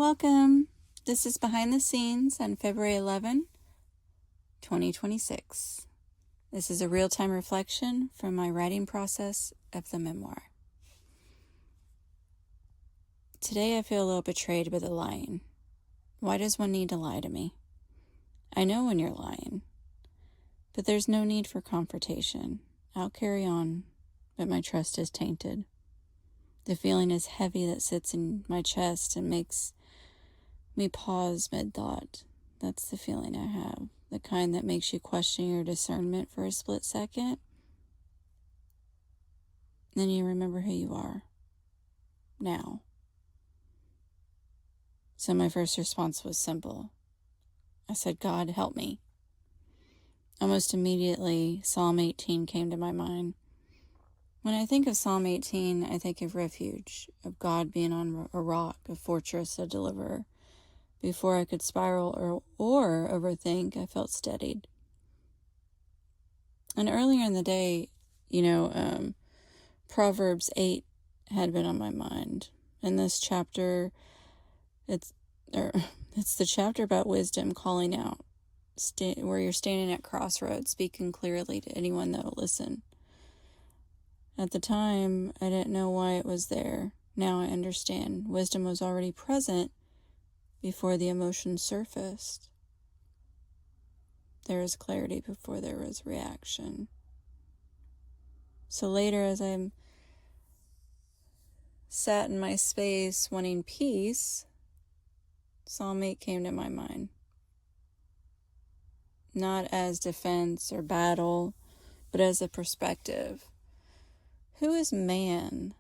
welcome. This is Behind the Scenes on February 11, 2026. This is a real-time reflection from my writing process of the memoir. Today I feel a little betrayed by the lying. Why does one need to lie to me? I know when you're lying, but there's no need for confrontation. I'll carry on, but my trust is tainted. The feeling is heavy that sits in my chest and makes me pause mid-thought. That's the feeling I have, the kind that makes you question your discernment for a split second. Then you remember who you are now. So my first response was simple. I said, God, help me. Almost immediately, Psalm 18 came to my mind. When I think of Psalm 18, I think of refuge, of God being on a rock, a fortress, a deliverer. Before I could spiral or overthink, I felt steadied. And earlier in the day, Proverbs 8 had been on my mind. In this chapter, it's the chapter about wisdom calling out, where you're standing at crossroads, speaking clearly to anyone that will listen. At the time, I didn't know why it was there. Now I understand. Wisdom was already present before the emotions surfaced. There is clarity before there was reaction. So later, as I'm sat in my space wanting peace, Psalm 8 came to my mind. Not as defense or battle, but as a perspective. Who is man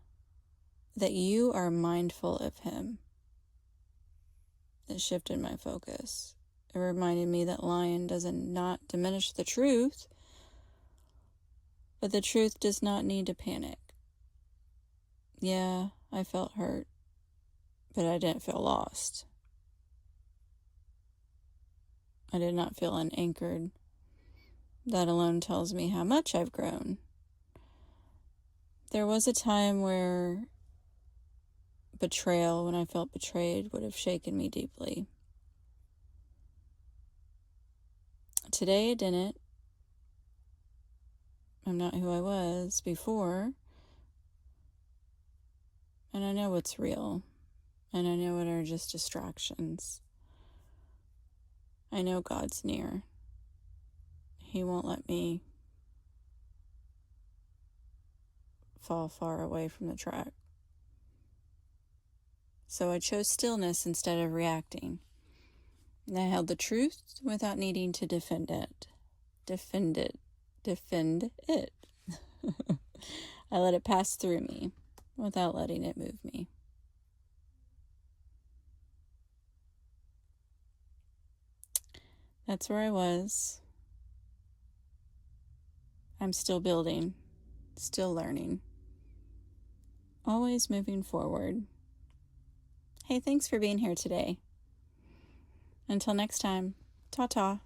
that you are mindful of him? It shifted my focus. It reminded me that lying doesn't not diminish the truth, but the truth does not need to panic. Yeah, I felt hurt, but I didn't feel lost. I did not feel unanchored. That alone tells me how much I've grown. There was a time where betrayal, when I felt betrayed, would have shaken me deeply. Today it didn't. I'm not who I was before. And I know what's real. And I know what are just distractions. I know God's near. He won't let me fall far away from the track. So I chose stillness instead of reacting. And I held the truth without needing to defend it. I let it pass through me without letting it move me. That's where I was. I'm still building, still learning, always moving forward. Hey, thanks for being here today. Until next time, ta-ta.